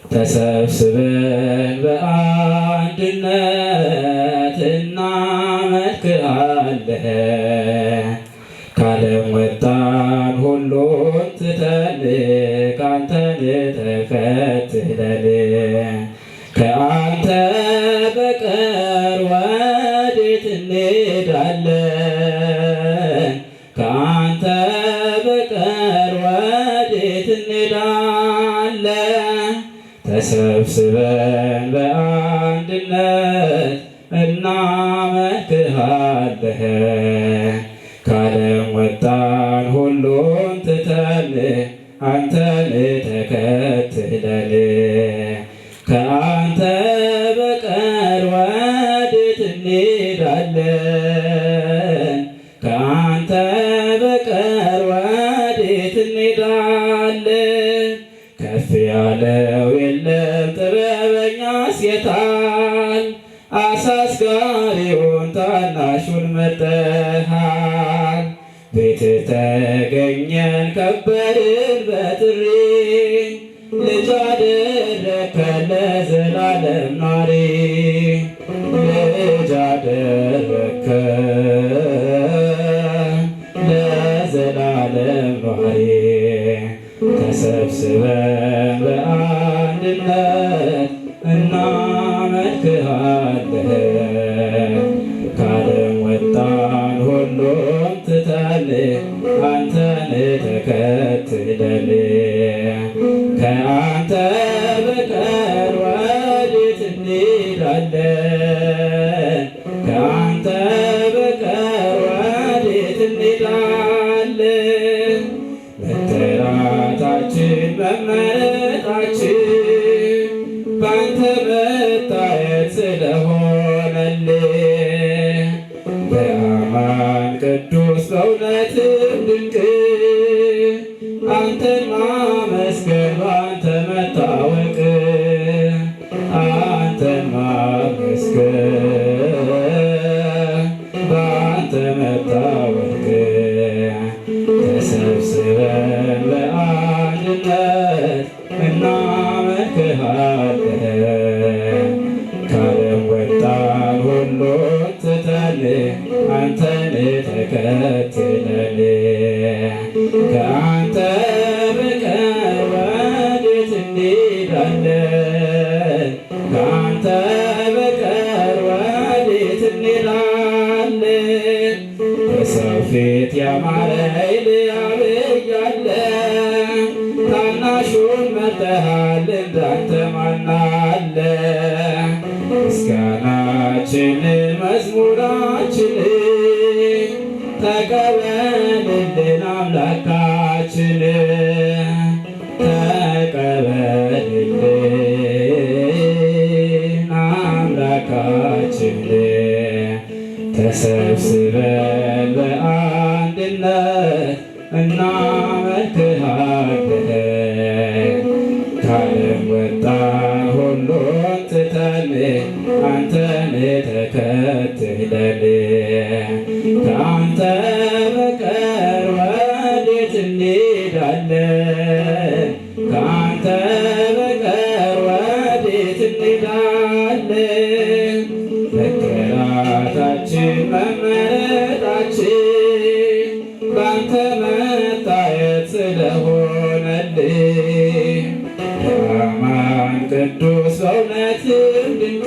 ተሰብስበን በአንድነት እናመልክሃለን። ከዓለም ወጣን ሁሉን ትተን ካንተን ተከትለን ከአንተ በቀር ወዴት እንሄዳለን? ከአንተ በቀር ወዴት እንሄዳለን? ተሰብስበን በአንድነት እናመልክሃለን። ከዓለም ወጣን ሁሉን ትተን አንተን ተከትለን ከአንተ በቀር ወዴት እንሄዳለን? ከአንተ በቀር ወዴት እንሄዳለን? ከፍ ያለው የለም ጥበበኛ ሴታል አሳስጋሪውን ታናሹን መርጠሃል። ቤት ተገኘን ከበርን በጥሪ ልጅ አደረግከን ለዘላለም ኗሪ ልጅ አደረግከን ለዘላለም ኗሪ ተሰብስበን በአንድነት እናመልክሃለን። ከዓለም ወጣን ሁሉም ትተን አንተን ተከትለን ከአንተ በቀር ወዴት እንሄዳለን? ከአንተ በቀር ወዴት እንሄዳለን? መጠራታችን መመረጣችን ባንተ መታየት ስለሆነልን በአማን ቅዱስ በእውነትም ድንቅ አንተን ማመስገን ባንተ መታወቅ አንተ ከዓለም ወጣን ሁሉን ትተን አንተን ተከትለን ከአንተ በቀር ወዴት እንሄዳለን? ከአንተ በቀር ወዴት እንሄዳለን? በሰው ፊት ያማረ ኤልያብ እያለ ታናሹን መርጠሃል፣ እንዳንተ ማን አለ? ምስጋናችንን መዝሙራችንን ተቀበልልን አምላካችን፣ ተቀበልልን አምላካችን። ተሰብስበን በአንድነት እናመልክሃለን። ከዓለም ወጣን ሁሉን ትተን አንተን ተከትለን ከአንተ በቀር ወዴት እንሄዳለን? ከአንተ በቀር ወዴት እንሄዳለን? መከራታችን መመረጣችን በአንተ መታየት ስለሆነልን የአማን ቅዱስ በእውነትም ድንቅ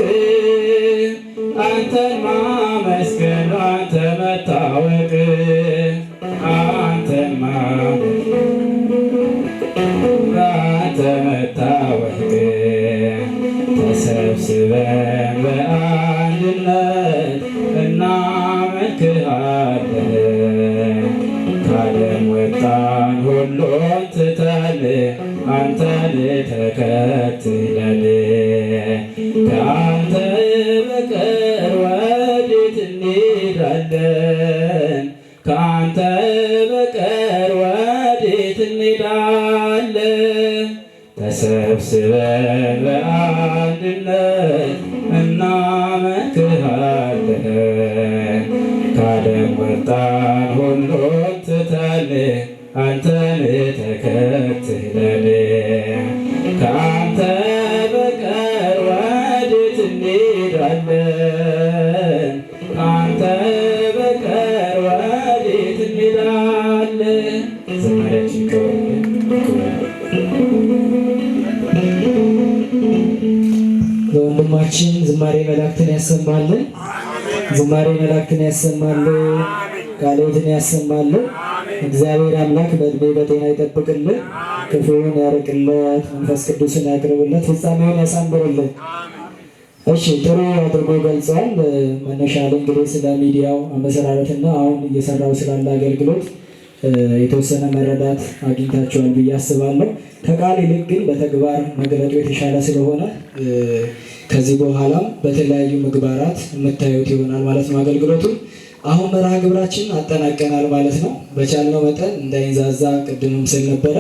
አንተን ማመስገን በአንተ መታወቅ አንተን በአንተ መታወቅ ተሰብስበን በአንድነት እናመልክሃለን። ከዓለም ወጣን ሁሉን ትተን አንተን ተከትለን ከአንተ በቀር ወዴት እንሄዳለን? ከአንተ በቀር ወዴት እንሄዳለን? ተሰብስበን በአንድነት እናመልክሃለን። ከዓለም ወጣን ሁሉን ትተን አንተን ተከትለን ከአንተ በቀር ወዴት እንሄዳለን? ከአንተ በቀር ወዴት እንሄዳለን? ዘማሪያችን ለወንድማችን ዝማሬ መላእክትን ያሰማልን። ዝማሬ መላእክትን ያሰማልን። ቃልዎትን ያሰማልን። እግዚአብሔር አምላክ በእድሜ በጤና ይጠብቅልን፣ ክፉውን ያርቅለት፣ መንፈስ ቅዱስን ያቅርብለት፣ ፍጻሜውን ያሳምርልን። እሺ ጥሩ አድርጎ ገልጿል። መነሻ ላይ እንግዲህ ስለ ሚዲያው አመሰራረትና አሁን እየሰራው ስላለ አገልግሎት የተወሰነ መረዳት አግኝታችኋል ብዬ አስባለሁ። ከቃል ይልቅ ግን በተግባር መግለጡ የተሻለ ስለሆነ ከዚህ በኋላም በተለያዩ ምግባራት የምታዩት ይሆናል ማለት ነው አገልግሎቱ። አሁን መርሃ ግብራችን አጠናቀናል ማለት ነው። በቻልነው መጠን እንዳይንዛዛ ቅድምም ስል ነበረ።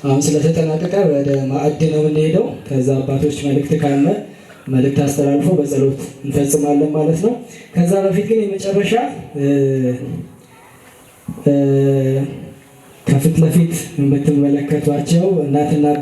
አሁን ስለተጠናቀቀ ወደ ማዕድ ነው የምንሄደው። ከዛ አባቶች መልእክት ካለ መልእክት አስተላልፎ በጸሎት እንፈጽማለን ማለት ነው። ከዛ በፊት ግን የመጨረሻ ከፊት ለፊት የምትመለከቷቸው እናትና